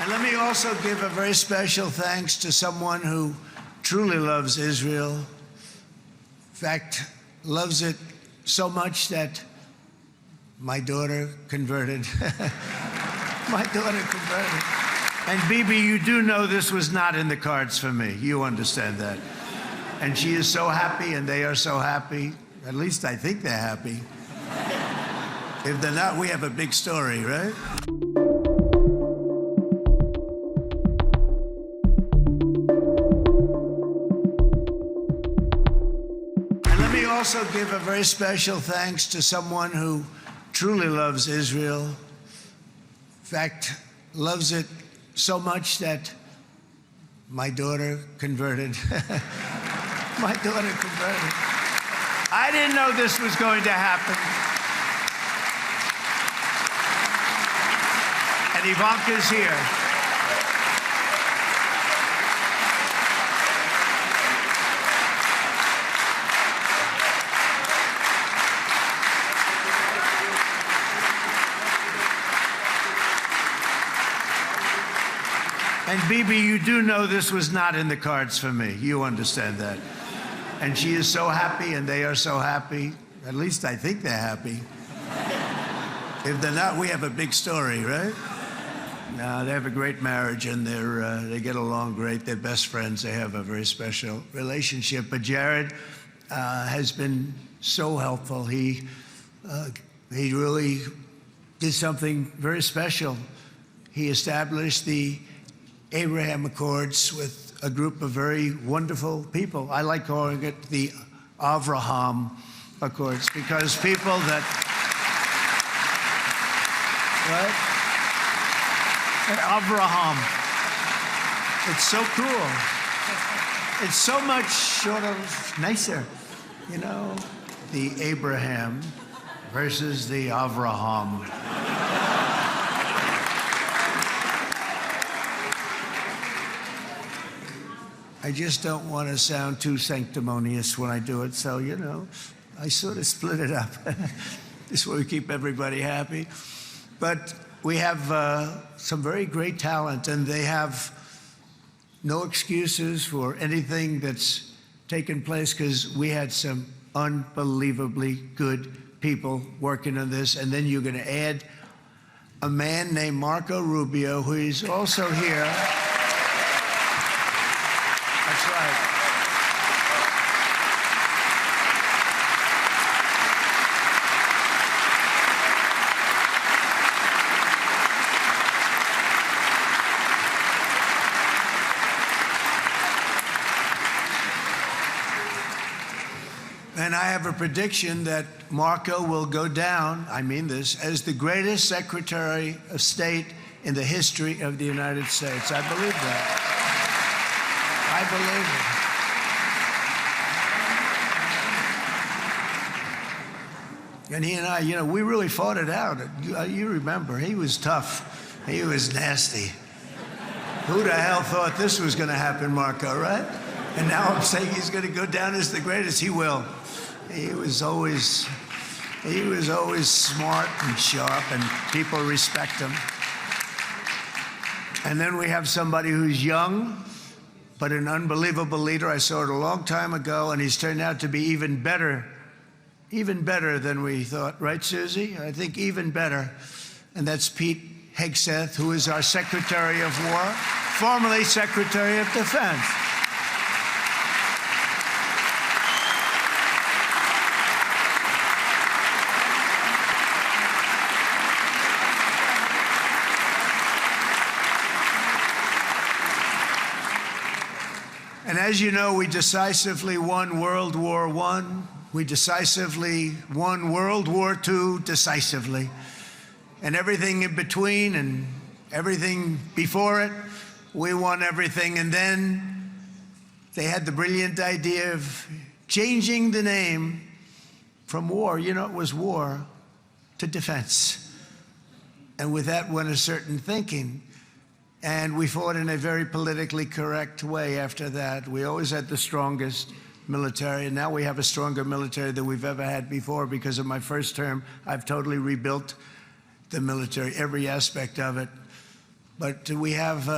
And let me also give a very special thanks to someone who truly loves Israel. In fact, loves it so much that my daughter converted. My daughter converted. And Bibi, you do know this was not in the cards for me. You understand that. And she is so happy, and they are so happy. At least I think they're happy. If they're not, we have a big story, right? And let me also give a very special thanks to someone who truly loves Israel. In fact, loves it so much that my daughter converted. My daughter converted. I didn't know this was going to happen. And Ivanka's here. And Bibi, you do know this was not in the cards for me. You understand that. And she is so happy, and they are so happy. At least I think they're happy. If they're not, we have a big story, right? No, they have a great marriage, and they get along great. They're best friends. They have a very special relationship. But Jared has been so helpful. He really did something very special. He established the Abraham Accords with a group of very wonderful people. I like calling it the Avraham Accords, because people that, right? Avraham. It's so cool. It's so much sort of nicer, you know? The Abraham versus the Avraham. I just don't want to sound too sanctimonious when I do it, so, you know, I sort of split it up. This way we keep everybody happy. But we have some very great talent, and they have no excuses for anything that's taken place, because we had some unbelievably good people working on this. And then you're going to add a man named Marco Rubio, who is also here. That's right. And I have a prediction that Marco will go down, I mean this, as the greatest Secretary of State in the history of the United States. I believe that. I believe it. And he and I, you know, we really fought it out. You remember, he was tough. He was nasty. Who the hell thought this was going to happen, Marco, right? And now I'm saying he's going to go down as the greatest. He will. He was always smart and sharp, and people respect him. And then we have somebody who's young, but an unbelievable leader. I saw it a long time ago, and he's turned out to be even better than we thought. Right, Susie? I think even better. And that's Pete Hegseth, who is our Secretary of War, formerly Secretary of Defense. And as you know, we decisively won World War I. We decisively won World War II decisively. And everything in between and everything before it, we won everything. And then they had the brilliant idea of changing the name from war, you know, it was war, to defense. And with that went a certain thinking. And we fought in a very politically correct way after that. We always had the strongest military, and now we have a stronger military than we've ever had before. Because of my first term, I've totally rebuilt the military, every aspect of it. But we have,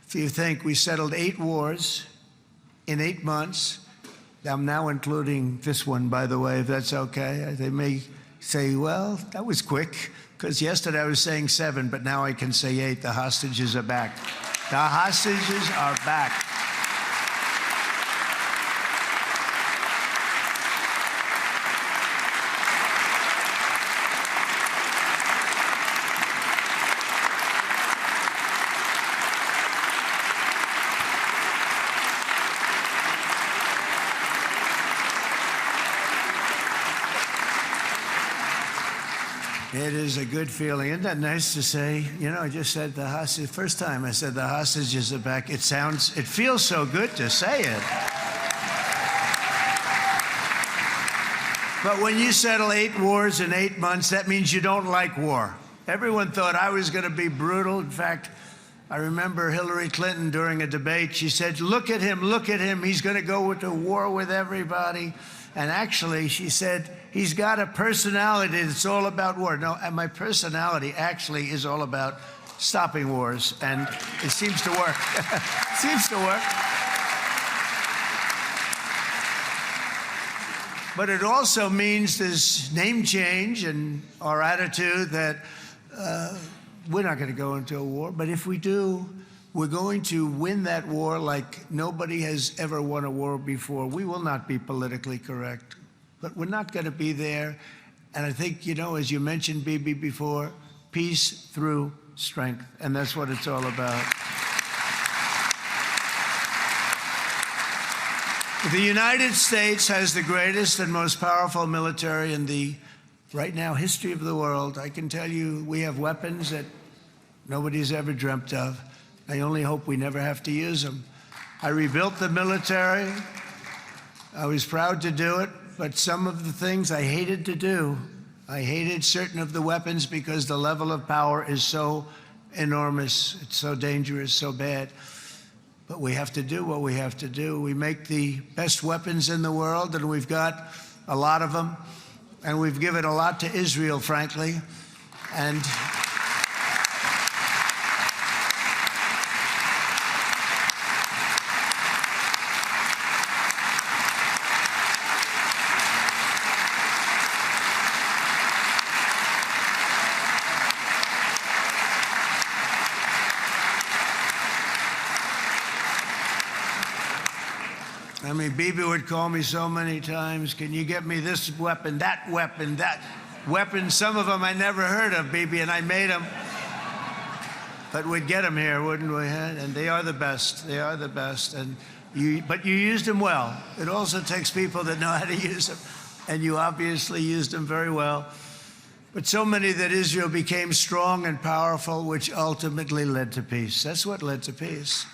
if you think, we settled 8 wars in 8 months. I'm now including this one, by the way, if that's okay. They may say, well, that was quick, because yesterday I was saying 7, but now I can say 8. The hostages are back. The hostages are back. It is a good feeling. Isn't that nice to say? You know, I just said the hostage. First time I said the hostages are back. It feels so good to say it. But when you settle 8 wars in 8 months, that means you don't like war. Everyone thought I was going to be brutal. In fact, I remember Hillary Clinton during a debate, she said, look at him, he's going to go to war with everybody. And actually, she said, he's got a personality that's all about war. No, and my personality actually is all about stopping wars, and it seems to work. It seems to work. But it also means this name change in our attitude that we're not going to go into a war, but if we do, we're going to win that war like nobody has ever won a war before. We will not be politically correct, but we're not going to be there. And I think, you know, as you mentioned, Bibi, before, peace through strength. And that's what it's all about. The United States has the greatest and most powerful military in the, right now, history of the world. I can tell you we have weapons that nobody's ever dreamt of. I only hope we never have to use them. I rebuilt the military. I was proud to do it, but some of the things I hated to do. I hated certain of the weapons because the level of power is so enormous. It's so dangerous, so bad. But we have to do what we have to do. We make the best weapons in the world, and we've got a lot of them. And we've given a lot to Israel, frankly. And I mean, Bibi would call me so many times, can you get me this weapon, that weapon, that weapon? Some of them I never heard of, Bibi, and I made them. But we'd get them here, wouldn't we? And they are the best. They are the best. But you used them well. It also takes people that know how to use them. And you obviously used them very well. But so many that Israel became strong and powerful, which ultimately led to peace. That's what led to peace.